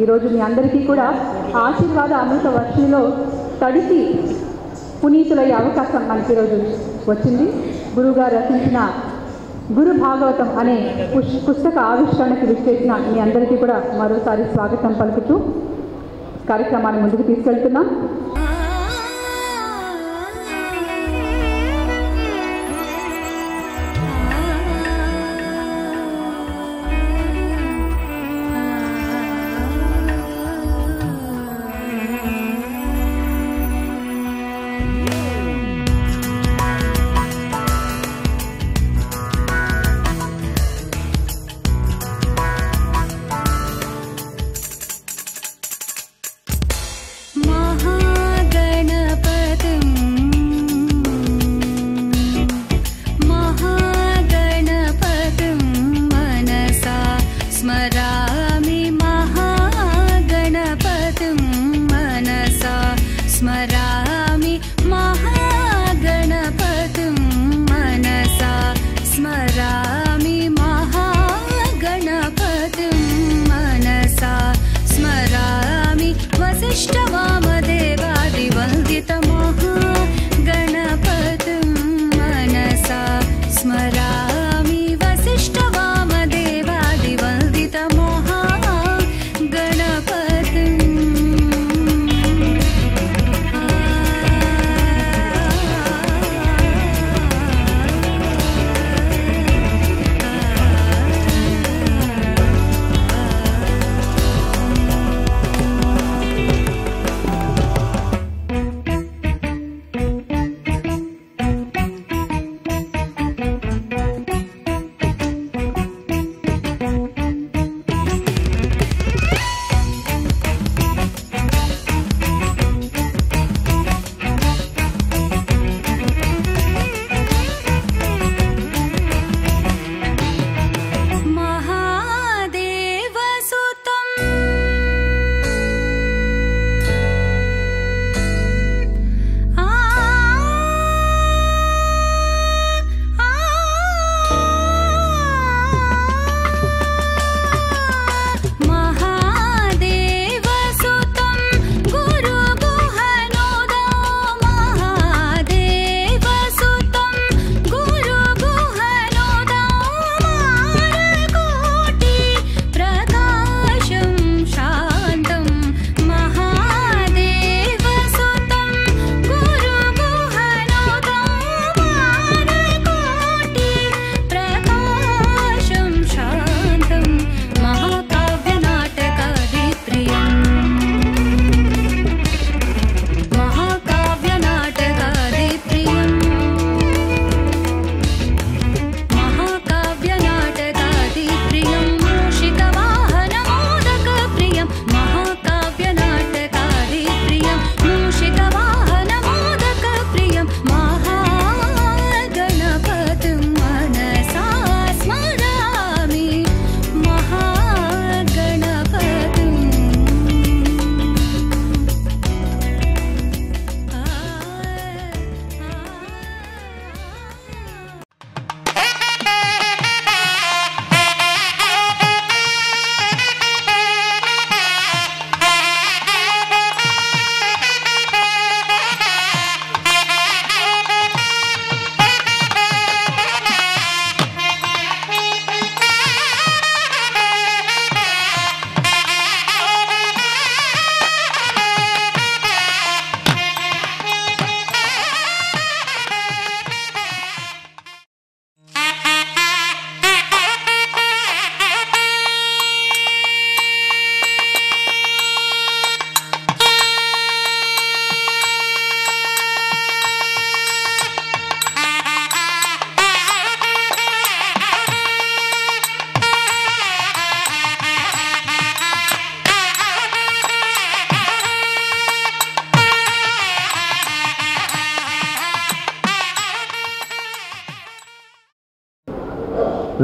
ఈరోజు మీ అందరికీ కూడా ఆశీర్వాద అమృత వర్షిణిలో తడిసి పునీతులయ్యే అవకాశం మనకి ఈరోజు వచ్చింది. గురువుగారు రచించిన గురు భాగవతం అనే పుస్తక ఆవిష్కరణకు విచ్చేసిన మీ అందరికీ కూడా మరోసారి స్వాగతం పలుకుతూ కార్యక్రమాన్ని ముందుకు తీసుకెళ్తున్నాం.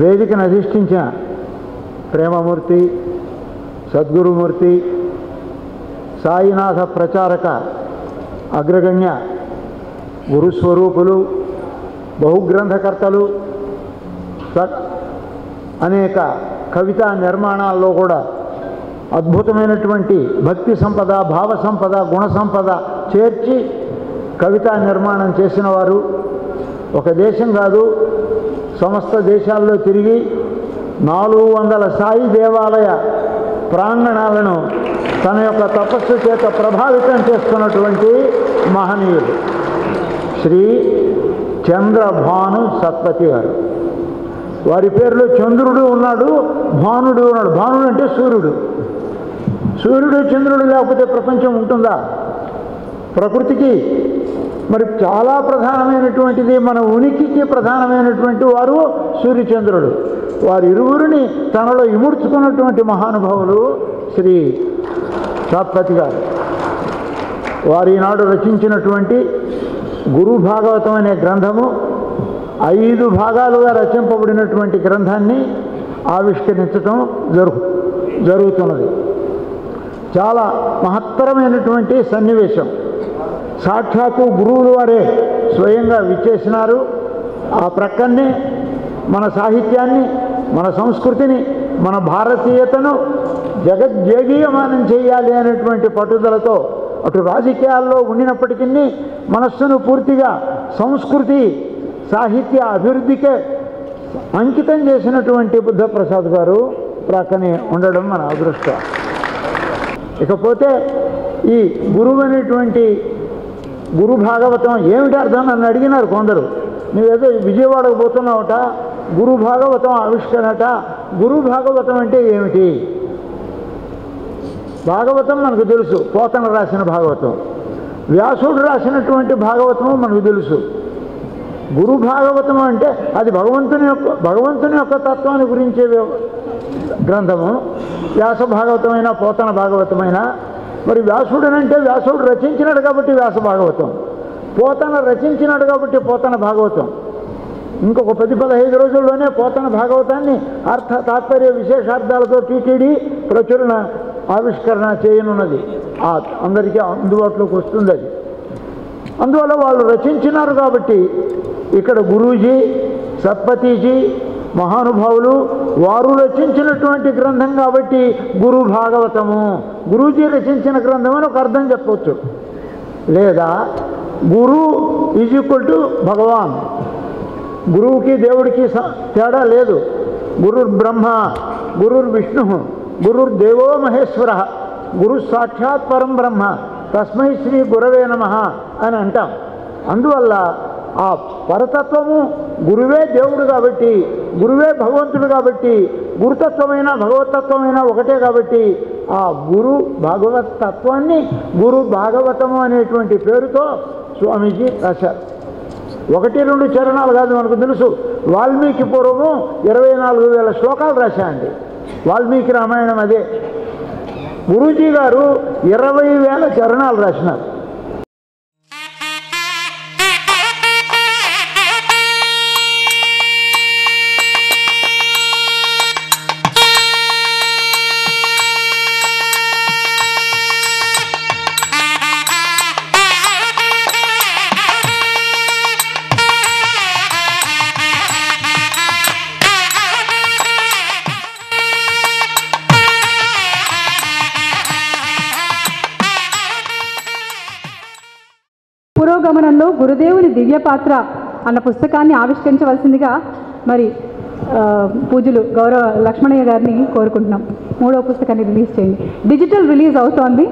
వేదికను అధిష్ఠించిన ప్రేమమూర్తి, సద్గురుమూర్తి, సాయినాథ ప్రచారక అగ్రగణ్య గురుస్వరూపులు, బహుగ్రంథకర్తలు, అనేక కవితా నిర్మాణాల్లో కూడా అద్భుతమైనటువంటి భక్తి సంపద, భావ సంపద, గుణ సంపద చేర్చి కవితా నిర్మాణం చేసిన వారు. ఒక దేశం కాదు, సమస్త దేశాల్లో తిరిగి 400 సాయి దేవాలయ ప్రాంగణాలను తన యొక్క తపస్సు చేత ప్రభావితం చేసుకున్నటువంటి మహనీయుడు శ్రీ చంద్రభాను సత్పతి గారు. వారి పేరులో చంద్రుడు ఉన్నాడు, భానుడు ఉన్నాడు. భానుడు అంటే సూర్యుడు. సూర్యుడు చంద్రుడు లేకపోతే ప్రపంచం ఉంటుందా? ప్రకృతికి మరి చాలా ప్రధానమైనటువంటిది, మన ఉనికికి ప్రధానమైనటువంటి వారు సూర్యచంద్రుడు. వారి ఇరువురిని తనలో ఇముడ్చుకున్నటువంటి మహానుభావులు శ్రీ సత్పతి గారు. వారి ఈనాడు రచించినటువంటి గురు భాగవతం అనే గ్రంథము 5 భాగాలుగా రచింపబడినటువంటి గ్రంథాన్ని ఆవిష్కరించడం జరుగుతున్నది. చాలా మహత్తరమైనటువంటి సన్నివేశం. సాక్షాత్తు గురువులు వారే స్వయంగా విచ్చేసినారు. ఆ ప్రక్కనే మన సాహిత్యాన్ని, మన సంస్కృతిని, మన భారతీయతను జగజ్జగీయమానం చేయాలి అనేటువంటి పట్టుదలతో అటు రాజకీయాల్లో ఉండినప్పటికీ మనస్సును పూర్తిగా సంస్కృతి సాహిత్య అభివృద్ధికే అంకితం చేసినటువంటి బుద్ధప్రసాద్ గారు ప్రక్కనే ఉండడం మన అదృష్టం. ఇకపోతే ఈ గురువు అనేటువంటి గురు భాగవతం ఏమిటి అర్థం నన్ను అడిగినారు కొందరు. నువ్వేదో విజయవాడకు పోతున్నావుట, గురు భాగవతం ఆవిష్కరణట. గురు భాగవతం అంటే ఏమిటి? భాగవతం మనకు తెలుసు, పోతన రాసిన భాగవతం. వ్యాసుడు రాసినటువంటి భాగవతము మనకు తెలుసు. గురు భాగవతం అంటే అది భగవంతుని యొక్క తత్వాన్ని గురించే గ్రంథము. వ్యాస భాగవతమైన, పోతన భాగవతమైన. మరి వ్యాసుడనంటే వ్యాసుడు రచించినాడు కాబట్టి వ్యాస భాగవతం, పోతన రచించినాడు కాబట్టి పోతన భాగవతం. ఇంకొక 10-15 రోజుల్లోనే పోతన భాగవతాన్ని అర్థ తాత్పర్య విశేషార్థాలతో టీటీడీ ప్రచురణ ఆవిష్కరణ చేయనున్నది. అందరికీ అందుబాటులోకి వస్తుంది అది. అందువల్ల వాళ్ళు రచించినారు కాబట్టి ఇక్కడ గురూజీ, సత్పతిజీ మహానుభావులు వారు రచించినటువంటి గ్రంథం కాబట్టి గురు భాగవతము. గురూజీ రచించిన గ్రంథం అని ఒక అర్థం చెప్పవచ్చు. లేదా గురు ఈజ్ ఈక్వల్ టు భగవాన్. గురువుకి దేవుడికి తేడా లేదు. గురుర్ బ్రహ్మ, గురుర్ విష్ణు, గురుర్ దేవో మహేశ్వర, గురు సాక్షాత్ పరం బ్రహ్మ, తస్మై శ్రీ గురవే నమః అని అంటాం. అందువల్ల ఆ పరతత్వము గురువే దేవుడు కాబట్టి, గురువే భగవంతుడు కాబట్టి, గురుతత్వమైన భగవతత్వమైన ఒకటే కాబట్టి ఆ గురు భాగవత తత్వాన్ని గురు భాగవతము అనేటువంటి పేరుతో స్వామీజీ రాశారు. 1-2 చరణాలు కాదు, మనకు తెలుసు. వాల్మీకి పూర్వము 24,000 శ్లోకాలు రాశాయండి వాల్మీకి రామాయణం. అదే గురూజీ గారు 20,000 చరణాలు రాసినారు. పురోగమనంలో గురుదేవుని దివ్యపాత్ర అన్న పుస్తకాన్ని ఆవిష్కరించవలసిందిగా మరి పూజలు గౌరవ లక్ష్మణయ్య గారిని కోరుకుంటున్నాం. 3వ పుస్తకాన్ని రిలీజ్ చేయండి. డిజిటల్ రిలీజ్ అవుతోంది.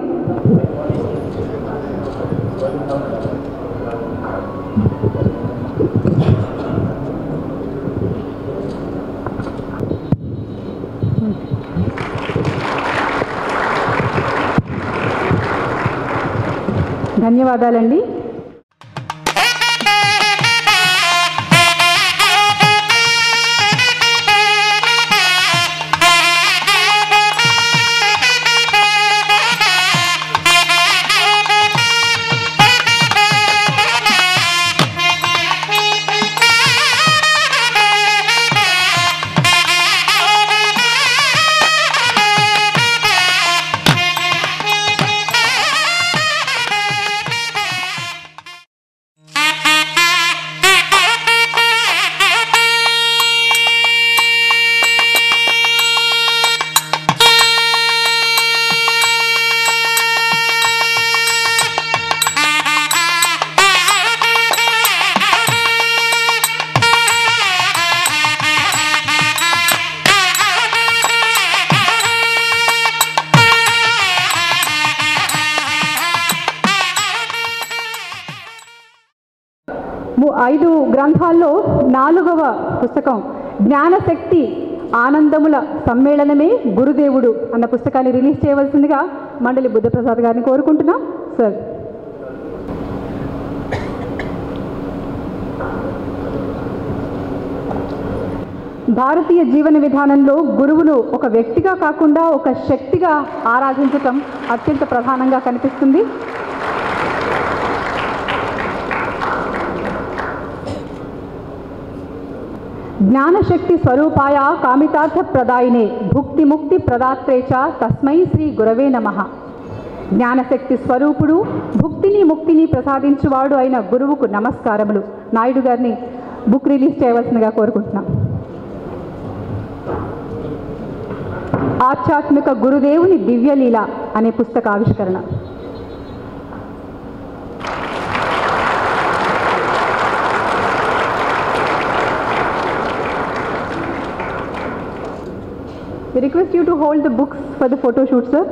ధన్యవాదాలండి. 5 గ్రంథాల్లో 4వ పుస్తకం జ్ఞానశక్తి ఆనందముల సమ్మేళనమే గురుదేవుడు అన్న పుస్తకాన్ని రిలీజ్ చేయవలసిందిగా మండలి బుద్ధప్రసాద్ గారిని కోరుకుంటున్నాం. సార్. భారతీయ జీవన విధానంలో గురువును ఒక వ్యక్తిగా కాకుండా ఒక శక్తిగా ఆరాధించటం అత్యంత ప్రధానంగా కనిపిస్తుంది. జ్ఞానశక్తి స్వరూపాయ కామితార్థ ప్రదాయినే భుక్తి ముక్తి ప్రదాత్రేచ తస్మై శ్రీ గురవే నమః. జ్ఞానశక్తి స్వరూపుడు, భుక్తిని ముక్తిని ప్రసాదించువాడు అయిన గురువుకు నమస్కారములు. నాయుడు గారిని బుక్ రిలీజ్ చేయవలసిందిగా కోరుకుంటున్నాం. ఆధ్యాత్మిక గురుదేవుని దివ్యలీల అనే పుస్తక ఆవిష్కరణ. We request you to hold the books for the photo shoot, sir.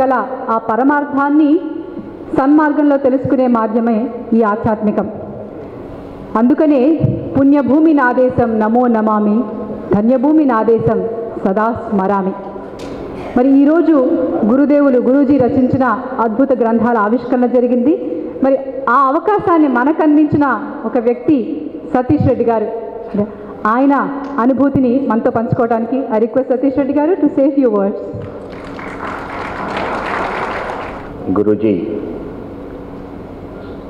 గల ఆ పరమార్థాన్ని సన్మార్గంలో తెలుసుకునే మాధ్యమే ఈ ఆధ్యాత్మికం. అందుకనే పుణ్యభూమి నాదేశం నమో నమామి, ధన్యభూమి నాదేశం సదా స్మరామి. మరి ఈరోజు గురుజీ రచించిన అద్భుత గ్రంథాల ఆవిష్కరణ జరిగింది. మరి ఆ అవకాశాన్ని మనకు అందించిన ఒక వ్యక్తి సతీష్ రెడ్డి గారు. ఆయన అనుభూతిని మనతో పంచుకోవడానికి ఐ రిక్వెస్ట్ సతీష్ రెడ్డి గారు to say few words. Guruji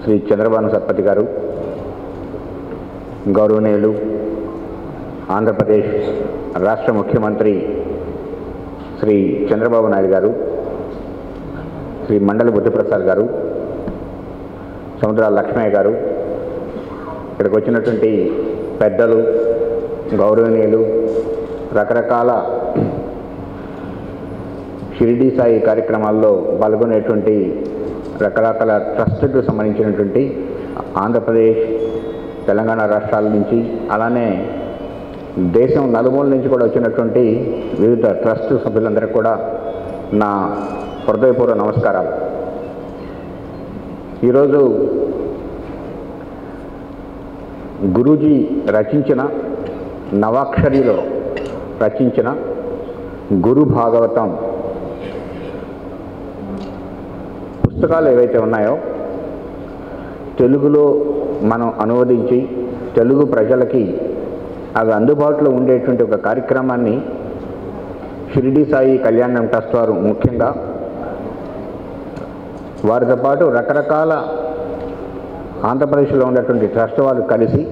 Shri Chandrababu Satpathy గారు, గౌరవనీయులు ఆంధ్రప్రదేశ్ రాష్ట్ర ముఖ్యమంత్రి శ్రీ చంద్రబాబు నాయుడు గారు, శ్రీ మండలి బుద్ధప్రసాద్ గారు, సముద్రాల లక్ష్మయ్య గారు, ఇక్కడికి వచ్చినటువంటి పెద్దలు, గౌరవనీయులు, రకరకాల షిరిడీ సాయి కార్యక్రమాల్లో పాల్గొనేటువంటి రకరకాల ట్రస్ట్కు సంబంధించినటువంటి ఆంధ్రప్రదేశ్, తెలంగాణ రాష్ట్రాల నుంచి, అలానే దేశం నలుమూల నుంచి కూడా వచ్చినటువంటి వివిధ ట్రస్ట్ సభ్యులందరికీ కూడా నా హృదయపూర్వక నమస్కారాలు. ఈరోజు గురూజీ రచించిన నవాక్షరిలో రచించిన గురు భాగవతం పుస్తకాలు ఏవైతే ఉన్నాయో తెలుగులో మనం అనువదించి తెలుగు ప్రజలకి అవి అందుబాటులో ఉండేటువంటి ఒక కార్యక్రమాన్ని షిరిడీ సాయి కళ్యాణం ట్రస్ట్ వారు ముఖ్యంగా, వారితో పాటు రకరకాల ఆంధ్రప్రదేశ్లో ఉన్నటువంటి ట్రస్ట్ వారు కలిసి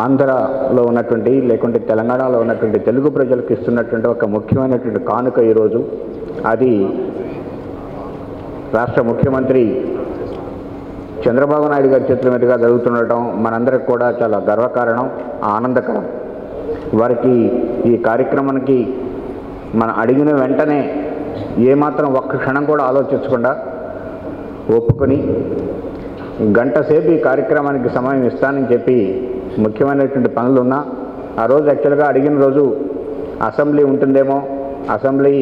ఆంధ్రలో ఉన్నటువంటి లేకుంటే తెలంగాణలో ఉన్నటువంటి తెలుగు ప్రజలకు ఇస్తున్నటువంటి ఒక ముఖ్యమైనటువంటి కానుక ఈరోజు. అది రాష్ట్ర ముఖ్యమంత్రి చంద్రబాబు నాయుడు గారి చేతుల మీదుగా జరుగుతుండటం మనందరికి కూడా చాలా గర్వకారణం, ఆనందకరం. వారికి ఈ కార్యక్రమానికి మనం అడిగిన వెంటనే ఏమాత్రం ఒక్క క్షణం కూడా ఆలోచించకుండా ఒప్పుకొని గంట సేపు ఈ కార్యక్రమానికి సమయం ఇస్తానని చెప్పి ముఖ్యమైనటువంటి పనులున్నా ఆ రోజు యాక్చువల్గా అడిగిన రోజు అసెంబ్లీ ఉంటుందేమో, అసెంబ్లీ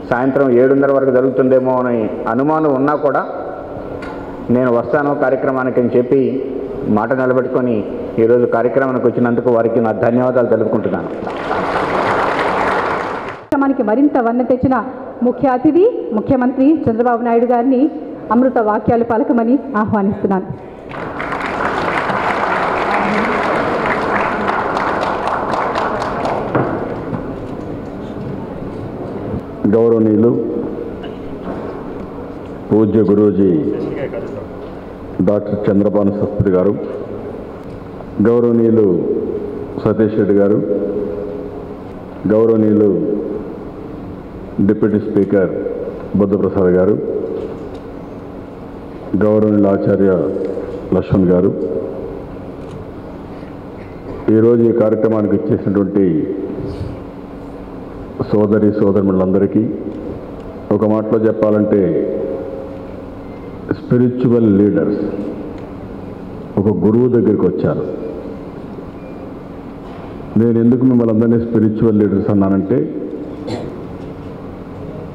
సాయంత్రం 7:30 వరకు జరుగుతుందేమో అని అనుమానం ఉన్నా కూడా నేను వస్తాను కార్యక్రమానికి అని చెప్పి మాట నిలబెట్టుకొని ఈరోజు కార్యక్రమానికి వచ్చినందుకు వారికి నా ధన్యవాదాలు తెలుపుకుంటున్నాను. కార్యక్రమానికి మరింత వన్నె తెచ్చిన ముఖ్య అతిథి ముఖ్యమంత్రి చంద్రబాబు నాయుడు గారిని అమృత వాక్యాలు పలకమని ఆహ్వానిస్తున్నాను. గౌరవనీయులు పూజ్య గురూజీ డాక్టర్ చంద్రబాబు సత్పతి గారు, గౌరవనీయులు సతీష్ రెడ్డి గారు, గౌరవనీయులు డిప్యూటీ స్పీకర్ బుద్ధప్రసాద్ గారు, గౌరవనీయులు ఆచార్య లక్ష్మణ్ గారు, ఈరోజు ఈ కార్యక్రమానికి ఇచ్చేసినటువంటి సోదరులందరికీ ఒక మాటలో చెప్పాలంటే స్పిరిచువల్ లీడర్స్ ఒక గురువు దగ్గరికి వచ్చారు. నేను ఎందుకు మిమ్మల్ని అందరినీ స్పిరిచువల్ లీడర్స్ అన్నానంటే,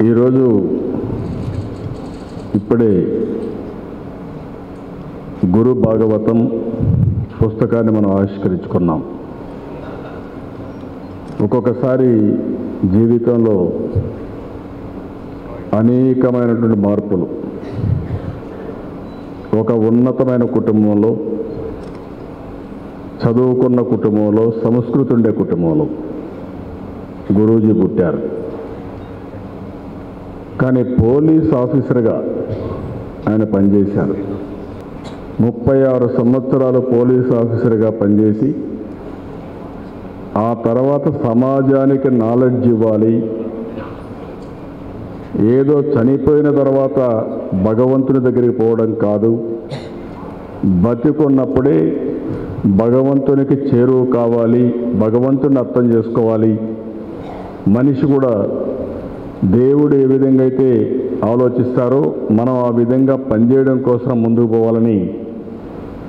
ఈరోజు ఇప్పుడే గురు భాగవతం పుస్తకాన్ని మనం ఆవిష్కరించుకున్నాం. ఒక్కొక్కసారి జీవితంలో అనేకమైనటువంటి మార్పులు, ఒక ఉన్నతమైన కుటుంబంలో, చదువుకున్న కుటుంబంలో, సంస్కృతి ఉండే కుటుంబంలో గురూజీ పుట్టారు. కానీ పోలీస్ ఆఫీసర్గా ఆయన పనిచేశారు. 36 సంవత్సరాలు పోలీస్ ఆఫీసర్గా పనిచేసి ఆ తర్వాత సమాజానికి నాలెడ్జ్ ఇవ్వాలి, ఏదో చనిపోయిన తర్వాత భగవంతుని దగ్గరికి పోవడం కాదు, బతికున్నప్పుడే భగవంతునికి చేరువ కావాలి, భగవంతుని అర్థం చేసుకోవాలి, మనిషి కూడా దేవుడు ఏ విధంగా అయితే ఆలోచిస్తారో మనం ఆ విధంగా పనిచేయడం కోసం ముందుకు పోవాలని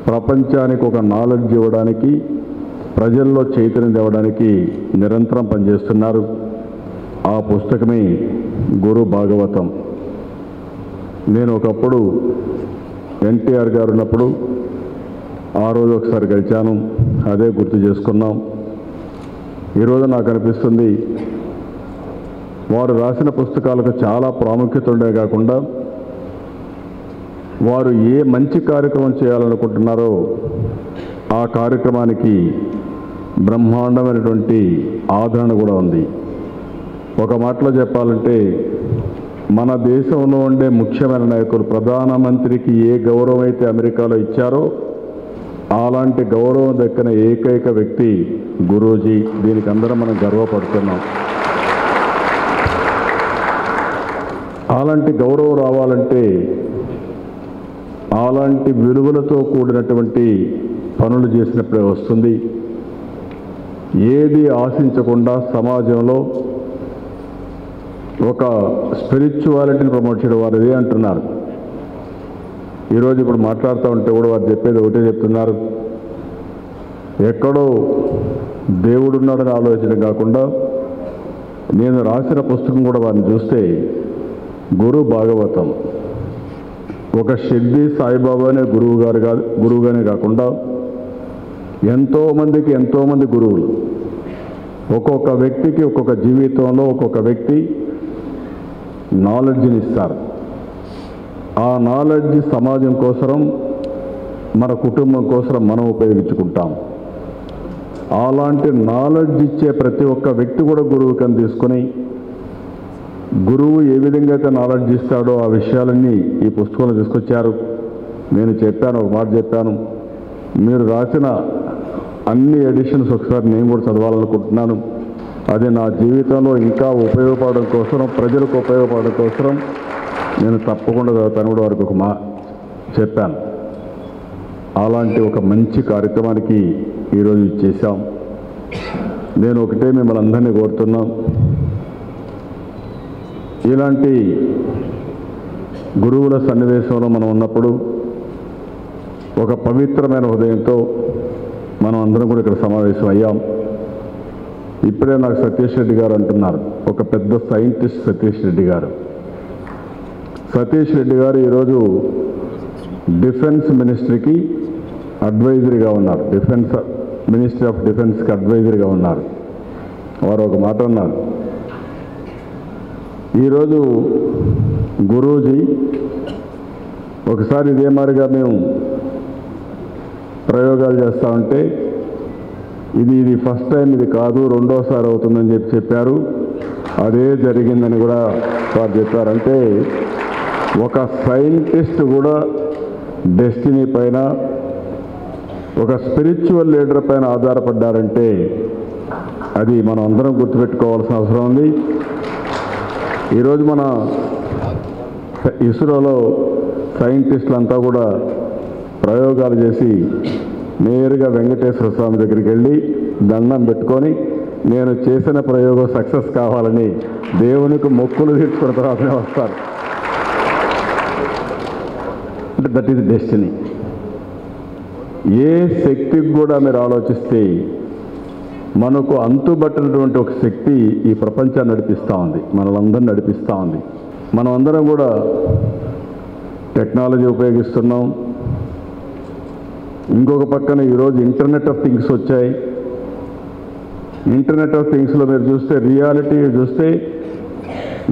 ప్రపంచానికి ఒక నాలెడ్జ్ ఇవ్వడానికి, ప్రజల్లో చైతన్యం తేవడానికి నిరంతరం పనిచేస్తున్నారు. ఆ పుస్తకమే గురు భాగవతం. నేను ఒకప్పుడు ఎన్టీఆర్ గారు ఉన్నప్పుడు ఆ రోజు ఒకసారి కలిశాను, అదే గుర్తు చేసుకున్నాం. ఈరోజు నాకు అనిపిస్తుంది, వారు రాసిన పుస్తకాలకు చాలా ప్రాముఖ్యత ఉండే కాకుండా వారు ఏ మంచి కార్యక్రమం చేయాలనుకుంటున్నారో ఆ కార్యక్రమానికి బ్రహ్మాండమైనటువంటి ఆదరణ కూడా ఉంది. ఒక మాటలో చెప్పాలంటే, మన దేశంలో ఉండే ముఖ్యమైన నాయకులు, ప్రధానమంత్రికి ఏ గౌరవం అయితే అమెరికాలో ఇచ్చారో అలాంటి గౌరవం దక్కిన ఏకైక వ్యక్తి గురూజీ. దీనికి అందరం మనం గర్వపడుతున్నాం. అలాంటి గౌరవం రావాలంటే అలాంటి విలువలతో కూడినటువంటి పనులు చేసినప్పుడే వస్తుంది. ఏది ఆశించకుండా సమాజంలో ఒక స్పిరిచువాలిటీని ప్రమోట్ చేయడం వారు ఇదే అంటున్నారు. ఈరోజు ఇప్పుడు మాట్లాడుతూ ఉంటే కూడా వారు చెప్పేది ఒకటే చెప్తున్నారు, ఎక్కడో దేవుడున్నాడని ఆలోచన కాకుండా, నేను రాసిన పుస్తకం కూడా వారిని చూస్తే గురు భాగవతం ఒక షిర్డీ సాయిబాబానే గురువుగానే కాకుండా ఎంతోమంది గురువులు, ఒక్కొక్క వ్యక్తికి ఒక్కొక్క జీవితంలో ఒక్కొక్క వ్యక్తి నాలెడ్జ్ని ఇస్తారు. ఆ నాలెడ్జ్ సమాజం కోసం, మన కుటుంబం కోసం మనం ఉపయోగించుకుంటాం. అలాంటి నాలెడ్జ్ ఇచ్చే ప్రతి ఒక్క వ్యక్తి కూడా గురువు కింద తీసుకొని, గురువు ఏ విధంగా అయితే నాలెడ్జ్ ఇస్తాడో ఆ విషయాలన్నీ ఈ పుస్తకంలో తీసుకొచ్చారు. నేను చెప్పాను, ఒక మాట చెప్పాను, మీరు రాసిన అన్ని ఎడిషన్స్ ఒకసారి నేను కూడా చదవాలనుకుంటున్నాను. అది నా జీవితంలో ఇంకా ఉపయోగపడడం కోసం, ప్రజలకు ఉపయోగపడడం కోసం నేను తప్పకుండా చదువుతాను కూడా వారికి ఒక చెప్పాను. అలాంటి ఒక మంచి కార్యక్రమానికి ఈరోజు చేశాం. నేను ఒకటే మిమ్మల్ని అందరినీ కోరుతున్నాం, ఇలాంటి గురువుల సన్నివేశంలో మనం ఉన్నప్పుడు ఒక పవిత్రమైన హృదయంతో మనం అందరం కూడా ఇక్కడ సమావేశం అయ్యాం. ఇప్పుడే నాకు సతీష్ రెడ్డి గారు అంటున్నారు, ఒక పెద్ద సైంటిస్ట్ సతీష్ రెడ్డి గారు. సతీష్ రెడ్డి గారు ఈరోజు డిఫెన్స్ మినిస్ట్రీకి అడ్వైజరీగా ఉన్నారు, మినిస్ట్రీ ఆఫ్ డిఫెన్స్కి అడ్వైజరీగా ఉన్నారు. వారు ఒక మాట అన్నారు, ఈరోజు గురూజీ ఒకసారి ఇదే మాదిరిగా మేము ప్రయోగాలు చేస్తూ ఉంటే, ఇది ఫస్ట్ టైం, ఇది కాదు, రెండోసారి అవుతుందని చెప్పారు. అదే జరిగిందని కూడా వారు చెప్పారు. అంటే ఒక సైంటిస్ట్ కూడా డెస్టినీ పైన, ఒక స్పిరిచువల్ లీడర్ పైన ఆధారపడ్డారంటే అది మనం అందరం గుర్తుపెట్టుకోవాల్సిన అవసరం ఉంది. ఈరోజు మన ఇస్రోలో సైంటిస్టులంతా కూడా ప్రయోగాలు చేసి నేరుగా వెంకటేశ్వర స్వామి దగ్గరికి వెళ్ళి దండం పెట్టుకొని నేను చేసిన ప్రయోగం సక్సెస్ కావాలని దేవునికి మొక్కులు తీర్చుకున్న తర్వాతనే వస్తారు. అంటే దట్ ఈజ్ డెస్టినీ. ఏ శక్తికి కూడా మీరు ఆలోచిస్తే మనకు అంతుబట్టినటువంటి ఒక శక్తి ఈ ప్రపంచాన్ని నడిపిస్తూ ఉంది, మనలందరినీ నడిపిస్తూ ఉంది. మనం అందరం కూడా టెక్నాలజీ ఉపయోగిస్తున్నాం. ఇంకొక పక్కన ఈరోజు ఇంటర్నెట్ ఆఫ్ థింగ్స్ వచ్చాయి. ఇంటర్నెట్ ఆఫ్ థింగ్స్లో మీరు చూస్తే, రియాలిటీ చూస్తే,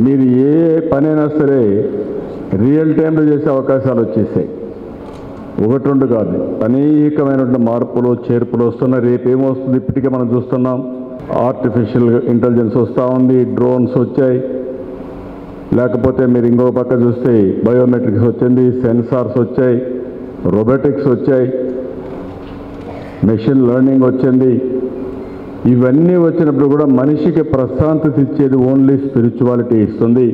మీరు ఏ పనైనా సరే రియల్ టైంలో చేసే అవకాశాలు వచ్చేసాయి. ఒకటి రెండు కాదు, అనేకమైనటువంటి మార్పులు చేర్పులు వస్తున్నాయి. రేపేమొస్తుంది ఇప్పటికే మనం చూస్తున్నాం. ఆర్టిఫిషియల్ ఇంటెలిజెన్స్ వస్తూ ఉంది, డ్రోన్స్ వచ్చాయి. లేకపోతే మీరు ఇంకొక పక్క చూస్తే బయోమెట్రిక్స్ వచ్చింది, సెన్సార్స్ వచ్చాయి, రోబోటిక్స్ వచ్చాయి, మెషిన్ లెర్నింగ్ వచ్చింది. ఇవన్నీ వచ్చినప్పుడు కూడా మనిషికి ప్రశాంతత ఇచ్చేది ఓన్లీ స్పిరిచువాలిటీ ఇస్తుంది.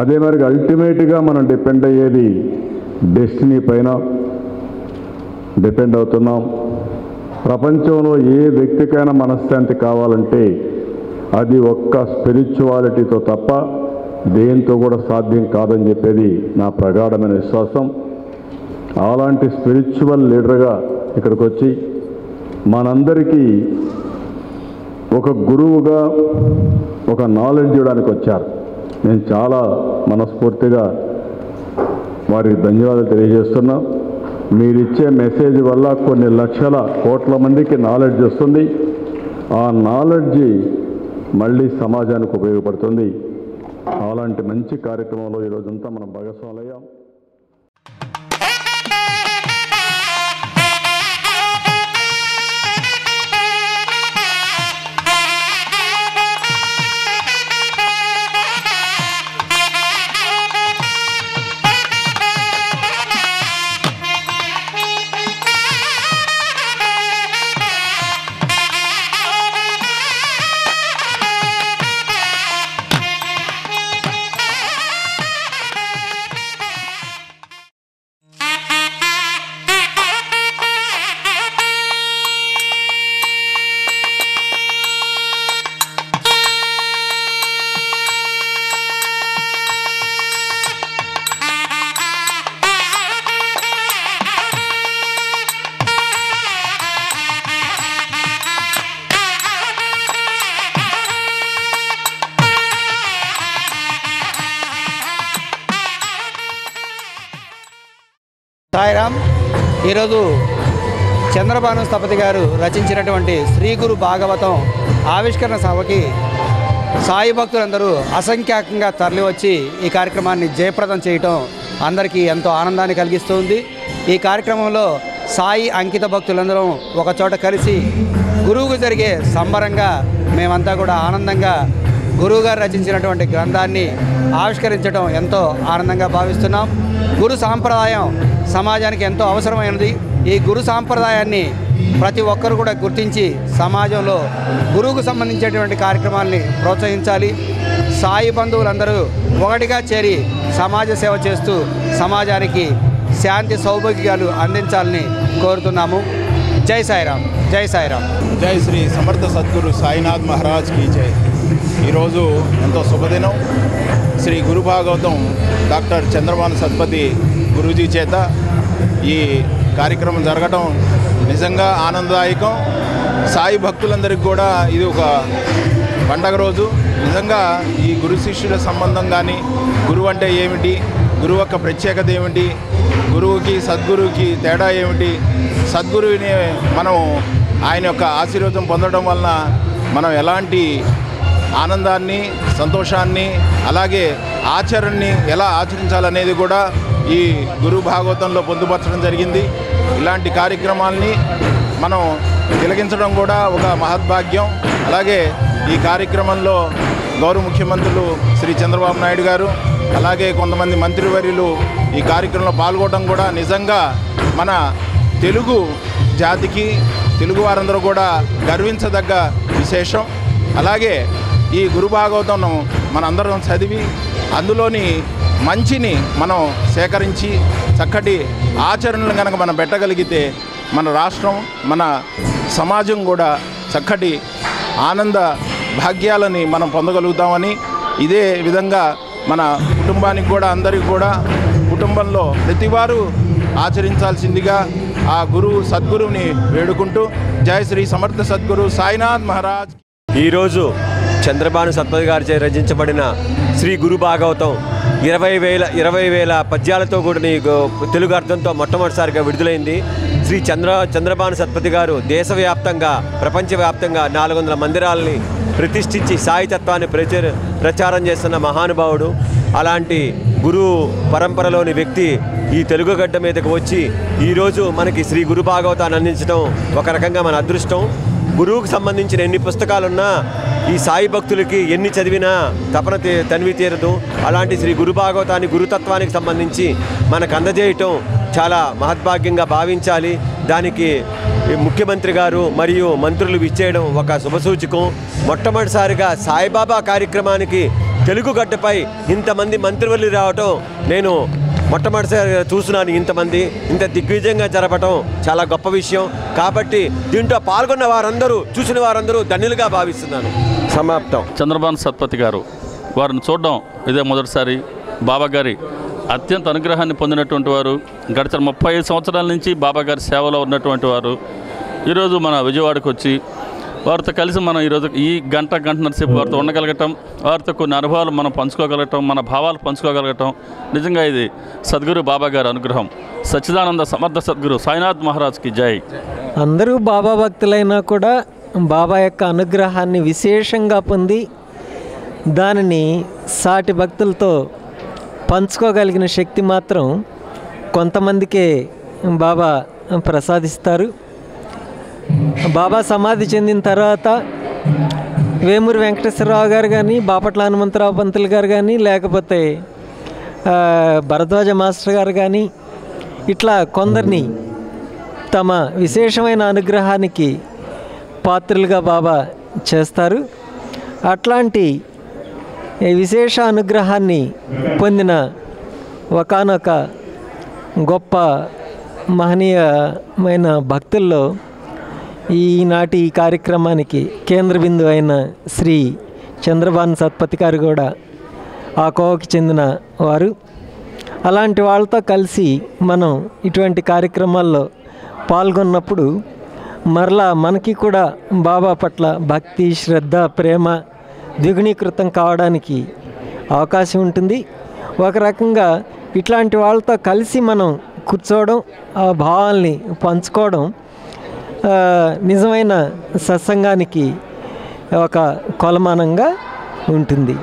అదే మరి అల్టిమేట్గా మనం డిపెండ్ అయ్యేది డెస్టినీ పైన డిపెండ్ అవుతున్నాం. ప్రపంచంలో ఏ వ్యక్తికైనా మనశ్శాంతి కావాలంటే అది ఒక్క స్పిరిచువాలిటీతో తప్ప దేంతో కూడా సాధ్యం కాదని చెప్పేది నా ప్రగాఢమైన విశ్వాసం. అలాంటి స్పిరిచువల్ లీడర్గా ఇక్కడికి వచ్చి మనందరికీ ఒక గురువుగా ఒక నాలెడ్జ్ ఇవ్వడానికి వచ్చారు. నేను చాలా మనస్ఫూర్తిగా వారికి ధన్యవాదాలు తెలియజేస్తున్నా. మీరిచ్చే మెసేజ్ వల్ల కొన్ని లక్షల కోట్ల మందికి నాలెడ్జ్ వస్తుంది. ఆ నాలెడ్జి మళ్ళీ సమాజానికి ఉపయోగపడుతుంది. అలాంటి మంచి కార్యక్రమంలో ఈరోజంతా మనం భాగస్వాములయ్యాం. సాయిరామ్. ఈరోజు చంద్రభాను స్థపతి గారు రచించినటువంటి శ్రీ గురు భాగవతం ఆవిష్కరణ సభకి సాయి భక్తులందరూ అసంఖ్యాకంగా తరలివచ్చి ఈ కార్యక్రమాన్ని జయప్రదం చేయటం అందరికీ ఎంతో ఆనందాన్ని కలిగిస్తుంది. ఈ కార్యక్రమంలో సాయి అంకిత భక్తులందరం ఒకచోట కలిసి గురువుకు జరిగే సంబరంగా మేమంతా కూడా ఆనందంగా గురువుగారు రచించినటువంటి గ్రంథాన్ని ఆవిష్కరించడం ఎంతో ఆనందంగా భావిస్తున్నాం. గురు సాంప్రదాయం సమాజానికి ఎంతో అవసరమైనది. ఈ గురు సాంప్రదాయాన్ని ప్రతి ఒక్కరు కూడా గుర్తించి సమాజంలో గురువుకు సంబంధించినటువంటి కార్యక్రమాల్ని ప్రోత్సహించాలి. సాయి బంధువులందరూ ఒకటిగా చేరి సమాజ సేవ చేస్తూ సమాజానికి శాంతి సౌభాగ్యాలు అందించాలని కోరుతున్నాము. జై సాయిరామ్. జై సాయిరామ్. జై శ్రీ సమర్థ సద్గురు సాయినాథ్ మహారాజ్కి జై. ఈరోజు ఎంతో శుభదినం. శ్రీ గురు భాగవతం డాక్టర్ చంద్రభాను సత్పతి గురూజీ చేత ఈ కార్యక్రమం జరగటం నిజంగా ఆనందదాయకం. సాయి భక్తులందరికీ కూడా ఇది ఒక పండగ రోజు. నిజంగా ఈ గురు శిష్యుల సంబంధం కానీ, గురువు అంటే ఏమిటి, గురువు యొక్క ప్రత్యేకత ఏమిటి, గురువుకి సద్గురువుకి తేడా ఏమిటి, సద్గురువుని మనం ఆయన యొక్క ఆశీర్వాదం పొందడం వలన మనం ఎలాంటి ఆనందాన్ని, సంతోషాన్ని, అలాగే ఆచరణని ఎలా ఆచరించాలనేది కూడా ఈ గురు భాగవతంలో పొందుపరచడం జరిగింది. ఇలాంటి కార్యక్రమాల్ని మనం తిలకించడం కూడా ఒక మహద్భాగ్యం. అలాగే ఈ కార్యక్రమంలో గౌరవ ముఖ్యమంత్రులు శ్రీ చంద్రబాబు నాయుడు గారు, అలాగే కొంతమంది మంత్రివర్యులు ఈ కార్యక్రమంలో పాల్గొనడం కూడా నిజంగా మన తెలుగు జాతికి, తెలుగు వారందరూ కూడా గర్వించదగ్గ విశేషం. అలాగే ఈ గురు భాగవతం మనందరం చదివి అందులోని మంచిని మనం సేకరించి చక్కటి ఆచరణలు కనుక మనం పెట్టగలిగితే మన రాష్ట్రం, మన సమాజం కూడా చక్కటి ఆనంద భాగ్యాలని మనం పొందగలుగుతామని, ఇదే విధంగా మన కుటుంబానికి కూడా అందరికీ కూడా కుటుంబంలో ప్రతివారు ఆచరించాల్సిందిగా ఆ సద్గురువుని వేడుకుంటూ జై శ్రీ సమర్థ సద్గురు సాయినాథ్ మహారాజ్. ఈరోజు చంద్రబాను సత్పతి గారిచే రచించబడిన శ్రీ గురు భాగవతం 20,000 పద్యాలతో కూడిన తెలుగు అర్థంతో మొట్టమొదటిసారిగా విడుదలైంది. శ్రీ చంద్రబాను సత్పతి గారు దేశవ్యాప్తంగా, ప్రపంచవ్యాప్తంగా 400 మందిరాలని ప్రతిష్ఠించి సాయితత్వాన్ని ప్రచారం చేస్తున్న మహానుభావుడు. అలాంటి గురు పరంపరలోని వ్యక్తి ఈ తెలుగు గడ్డ మీదకు వచ్చి ఈరోజు మనకి శ్రీ గురు భాగవతాన్ని అందించడం ఒక రకంగా మన అదృష్టం. గురువుకు సంబంధించిన ఎన్ని పుస్తకాలున్నా ఈ సాయి భక్తులకి ఎన్ని చదివినా తపన తనివి తీరదు. అలాంటి శ్రీ గురు భాగవతాన్ని, గురుతత్వానికి సంబంధించి మనకు అందజేయటం చాలా మహద్భాగ్యంగా భావించాలి. దానికి ముఖ్యమంత్రి గారు మరియు మంత్రులు ఇచ్చేయడం ఒక శుభసూచకం. మొట్టమొదటిసారిగా సాయిబాబా కార్యక్రమానికి తెలుగు గడ్డపై ఇంతమంది మంత్రివర్యులు రావటం నేను మొట్టమొదటిసారిగా చూస్తున్నాను. ఇంతమంది ఇంత దిగ్విజయంగా జరపటం చాలా గొప్ప విషయం. కాబట్టి దీంట్లో పాల్గొన్న వారందరూ, చూసిన వారందరూ ధన్యులుగా భావిస్తున్నాను. సమాప్తం. చంద్రబాను సత్పతి గారు వారిని చూడడం ఇదే మొదటిసారి. బాబా గారి అత్యంత అనుగ్రహాన్ని పొందినటువంటి వారు. గడిచిన 35 సంవత్సరాల నుంచి బాబా గారి సేవలో ఉన్నటువంటి వారు ఈరోజు మన విజయవాడకు వచ్చి వారితో కలిసి మనం ఈరోజు ఈ గంటన్నర సేపు వారితో ఉండగలగటం, వారితో కొన్ని అనుభవాలు మనం పంచుకోగలగటం, మన భావాలు పంచుకోగలగటం నిజంగా ఇది సద్గురు బాబా గారి అనుగ్రహం. సచ్చిదానంద సమర్థ సద్గురు సాయినాథ్ మహారాజ్కి జై. అందరూ బాబా భక్తులైనా కూడా బాబా యొక్క అనుగ్రహాన్ని విశేషంగా పొంది దానిని సాటి భక్తులతో పంచుకోగలిగిన శక్తి మాత్రం కొంతమందికే బాబా ప్రసాదిస్తారు. బాబా సమాధి చెందిన తర్వాత వేమూరి వెంకటేశ్వరరావు గారు కానీ, బాపట్ల హనుమంతరావు పంతులు గారు కానీ, లేకపోతే భరద్వాజ మాస్టర్ గారు కానీ, ఇట్లా కొందరిని తమ విశేషమైన అనుగ్రహానికి పాత్రలుగా బాబా చేస్తారు. అట్లాంటి విశేష అనుగ్రహాన్ని పొందిన ఒకానొక గొప్ప మహనీయమైన భక్తుల్లో ఈనాటి ఈ కార్యక్రమానికి కేంద్ర బిందువు అయిన శ్రీ చంద్రబాను సత్పతి గారు కూడా ఆ కోవకి చెందిన వారు. అలాంటి వాళ్ళతో కలిసి మనం ఇటువంటి కార్యక్రమాల్లో పాల్గొన్నప్పుడు మరలా మనకి కూడా బాబా పట్ల భక్తి, శ్రద్ధ, ప్రేమ ద్విగుణీకృతం కావడానికి అవకాశం ఉంటుంది. ఒక రకంగా ఇట్లాంటి వాళ్ళతో కలిసి మనం కూర్చోవడం, ఆ భావాల్ని పంచుకోవడం నిజమైన సత్సంగానికి ఒక కొలమానంగా ఉంటుంది.